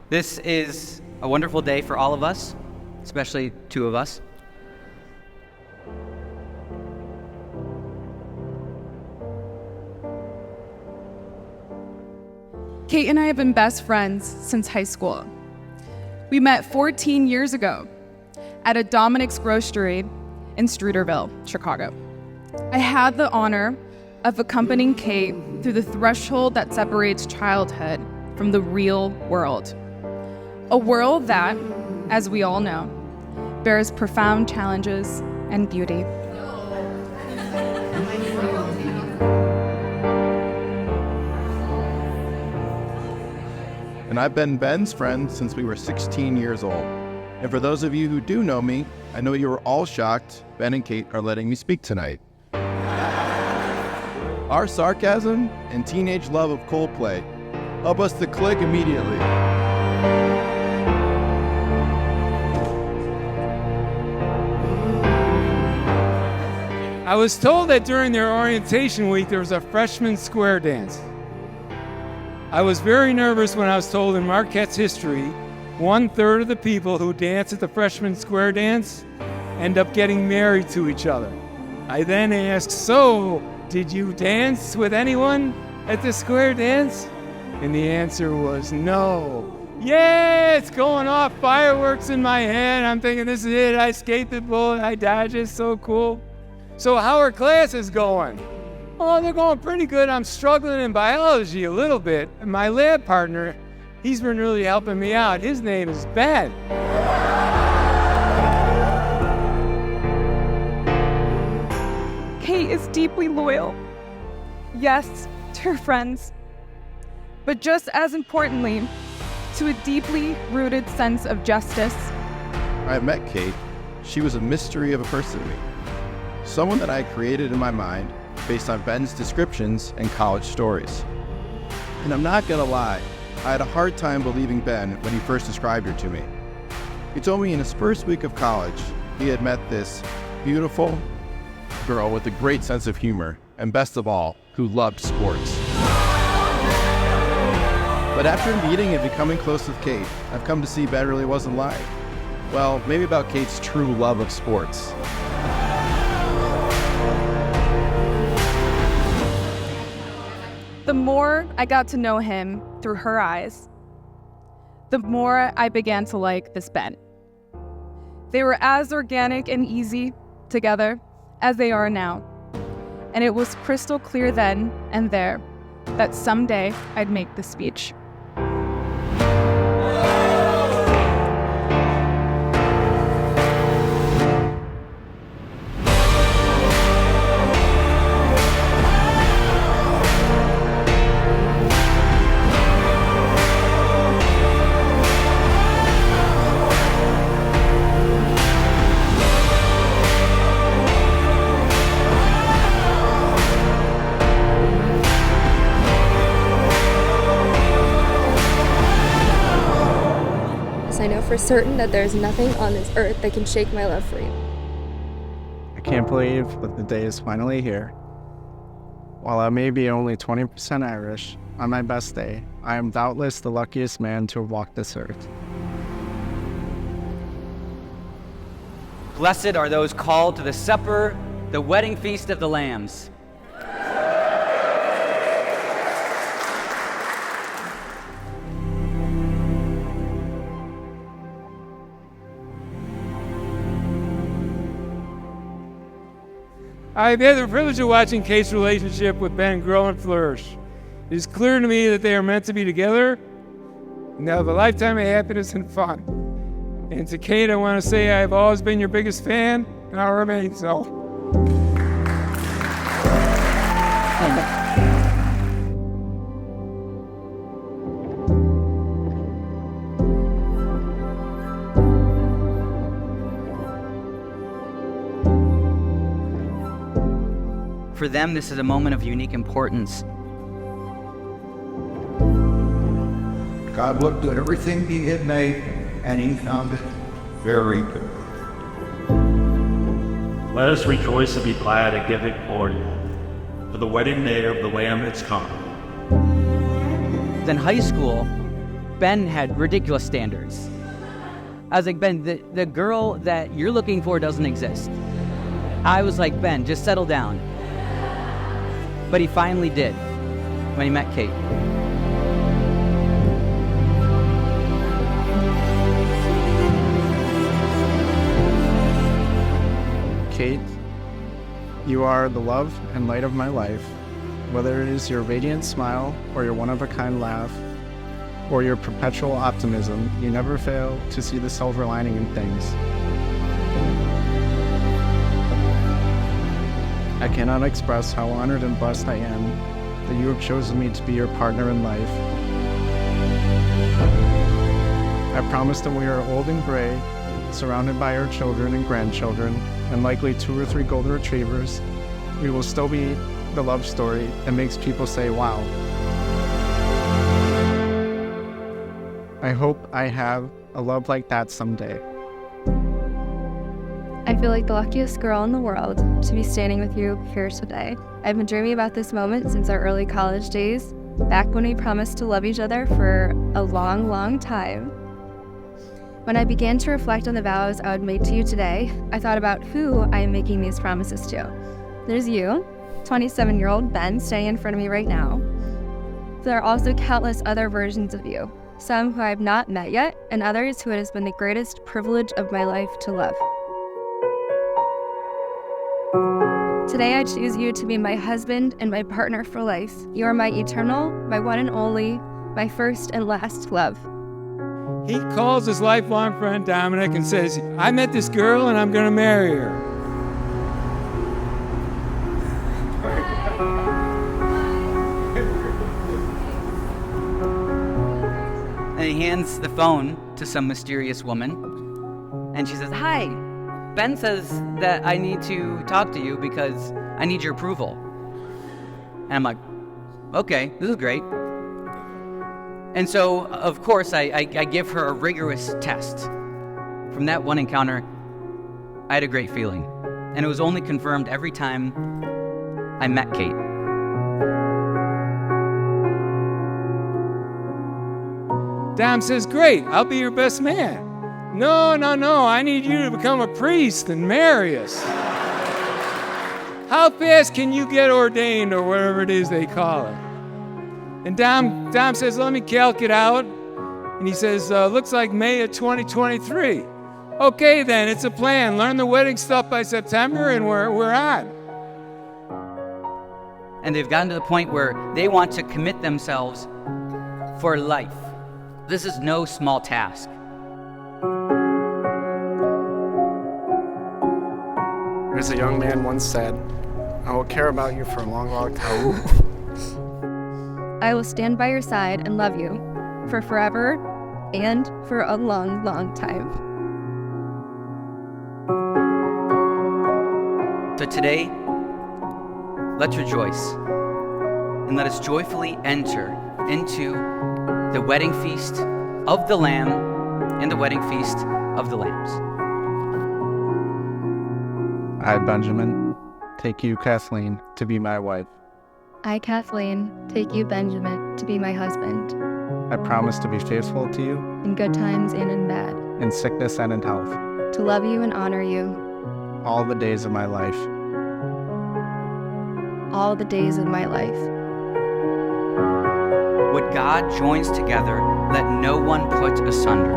This is a wonderful day for all of us, especially two of us. Kate and I have been best friends since high school. We met 14 years ago at a Dominic's Grocery in Streeterville, Chicago. I had the honor of accompanying Kate through the threshold that separates childhood from the real world. A world that, as we all know, bears profound challenges and beauty. And I've been Ben's friend since we were 16 years old. And for those of you who do know me, I know you were all shocked Ben and Kate are letting me speak tonight. Our sarcasm and teenage love of Coldplay help us to click immediately. I was told that during their orientation week there was a freshman square dance. I was very nervous when I was told in Marquette's history, 1/3 of the people who dance at the freshman square dance end up getting married to each other. I then asked, so, did you dance with anyone at the square dance? And the answer was no. Yeah, it's going off, fireworks in my head. I'm thinking, this is it. I escaped the bullet. I dodged it. So cool. So how are classes going? Oh, they're going pretty good. I'm struggling in biology a little bit. And my lab partner, he's been really helping me out. His name is Ben. Kate is deeply loyal, yes, to her friends, but just as importantly, to a deeply rooted sense of justice. I met Kate. She was a mystery of a person to me. Someone that I created in my mind based on Ben's descriptions and college stories. And I'm not gonna lie, I had a hard time believing Ben when he first described her to me. He told me in his first week of college, he had met this beautiful girl with a great sense of humor, and best of all, who loved sports. But after meeting and becoming close with Kate, I've come to see Ben really wasn't lying. Well, maybe about Kate's true love of sports. The more I got to know him through her eyes, the more I began to like this Ben. They were as organic and easy together as they are now. And it was crystal clear then and there that someday I'd make the speech. I know for certain that there's nothing on this earth that can shake my love for you. I can't believe that the day is finally here. While I may be only 20% Irish, on my best day, I am doubtless the luckiest man to have walked this earth. Blessed are those called to the supper, the wedding feast of the lambs. I've had the privilege of watching Kate's relationship with Ben grow and flourish. It is clear to me that they are meant to be together and have a lifetime of happiness and fun. And to Kate, I want to say I've always been your biggest fan, and I'll remain so. For them, this is a moment of unique importance. God looked at everything he had made, and he found it very good. Let us rejoice and be glad and give it glory, for the wedding day of the Lamb is come. In high school, Ben had ridiculous standards. I was like, Ben, the girl that you're looking for doesn't exist. I was like, Ben, just settle down. But he finally did when he met Kate. Kate, you are the love and light of my life. Whether it is your radiant smile or your one-of-a-kind laugh or your perpetual optimism, you never fail to see the silver lining in things. I cannot express how honored and blessed I am that you have chosen me to be your partner in life. I promise that we are old and gray, surrounded by our children and grandchildren, and likely 2 or 3 golden retrievers, we will still be the love story that makes people say, wow. I hope I have a love like that someday. I feel like the luckiest girl in the world to be standing with you here today. I've been dreaming about this moment since our early college days, back when we promised to love each other for a long, long time. When I began to reflect on the vows I would make to you today, I thought about who I am making these promises to. There's you, 27-year-old Ben, standing in front of me right now. There are also countless other versions of you, some who I have not met yet, and others who it has been the greatest privilege of my life to love. Today I choose you to be my husband and my partner for life. You are my eternal, my one and only, my first and last love. He calls his lifelong friend Dominic and says, I met this girl and I'm going to marry her. And he hands the phone to some mysterious woman. And she says, hi, Ben says that I need to talk to you because I need your approval. And I'm like, okay, this is great. And so, of course, I give her a rigorous test. From that one encounter, I had a great feeling. And it was only confirmed every time I met Kate. Dom says, great, I'll be your best man. No, I need you to become a priest and marry us. How fast can you get ordained, or whatever it is they call it? And Dom says, let me calc it out. And he says, looks like May of 2023. Okay, then, it's a plan. Learn the wedding stuff by September, and we're on. And they've gotten to the point where they want to commit themselves for life. This is no small task. As a young man once said, I will care about you for a long, long time. I will stand by your side and love you for forever and for a long, long time. So today, let's rejoice and let us joyfully enter into the wedding feast of the Lamb and the wedding feast of the Lambs. I, Benjamin, take you, Kathleen, to be my wife. I, Kathleen, take you, Benjamin, to be my husband. I promise to be faithful to you In good times and in bad. in sickness and in health, To love you and honor you all the days of my life. all the days of my life. What God joins together, let no one put asunder.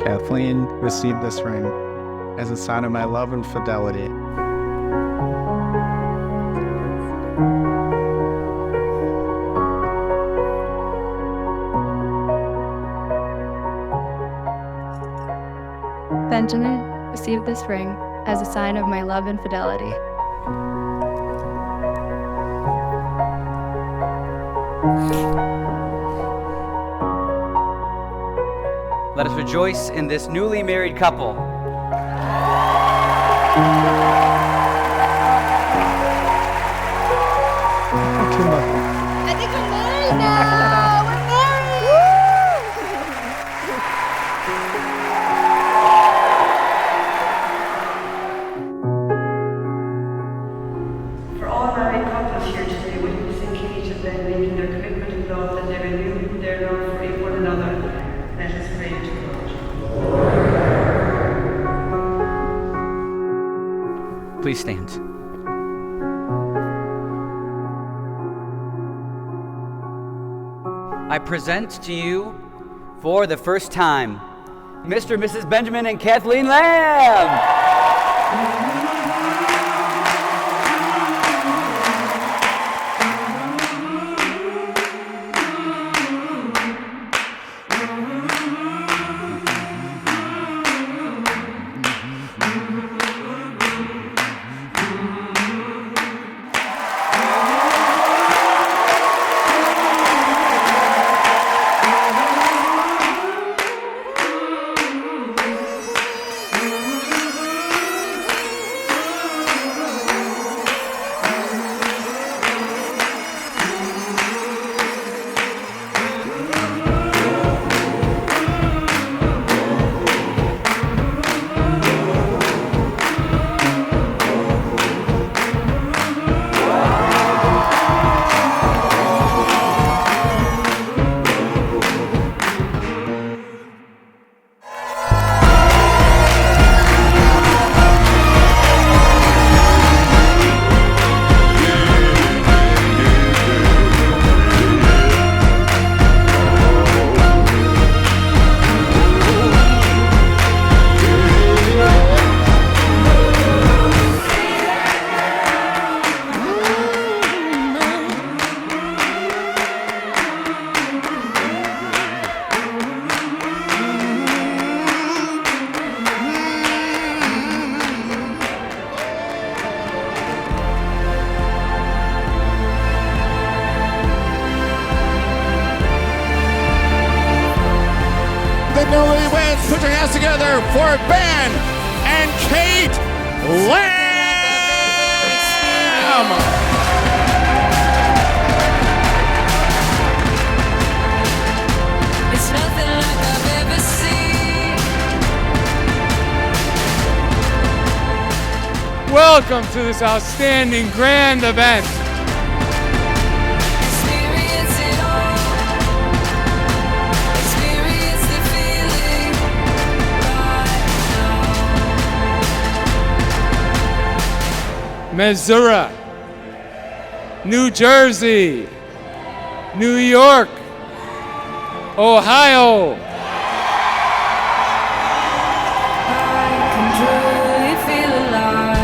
Kathleen, receive this ring as a sign of my love and fidelity. Benjamin, receive this ring as a sign of my love and fidelity. Let us rejoice in this newly married couple. I think we're married now! We're married! For all married couples here today witnessing Kate and Ben making their commitment another. Let us pray to God. Please stand. I present to you, for the first time, Mr. and Mrs. Benjamin and Kathleen Lamb. Newlyweds, put your hands together for Ben and Kate Lamb! It's nothing like I've ever seen. Welcome to this outstanding grand event. Experience it all. Experience the feeling right now. Missouri, New Jersey, New York, Ohio, I can truly feel alive.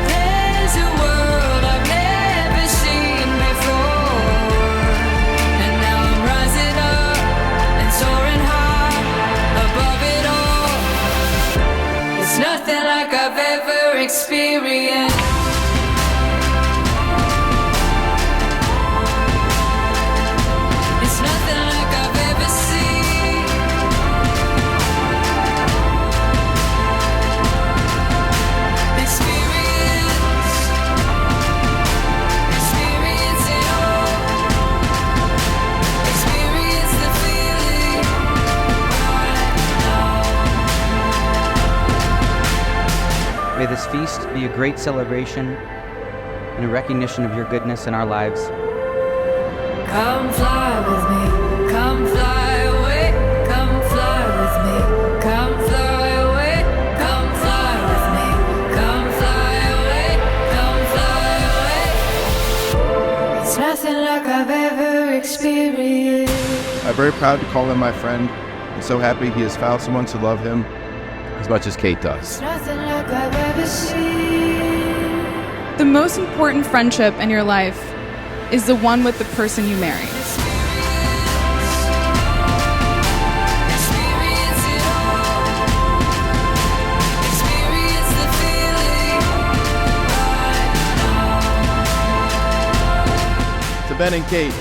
There's a world I've never seen before. And now I'm rising up and soaring high above it all. It's nothing like I've ever experienced. It's nothing like I've ever seen. Experience it all. Experience the feeling right now. May this feast be a great celebration and a recognition of your goodness in our lives. Come fly with me, come fly away, come fly with me, come fly away, come fly with me, come fly away, come fly away. It's nothing like I've ever experienced. I'm very proud to call him my friend and so happy he has found someone to love him as much as Kate does. It's nothing like I've ever seen. The most important friendship in your life is the one with the person you marry. Experience it all. Experience the feeling right now. To Ben and Kate,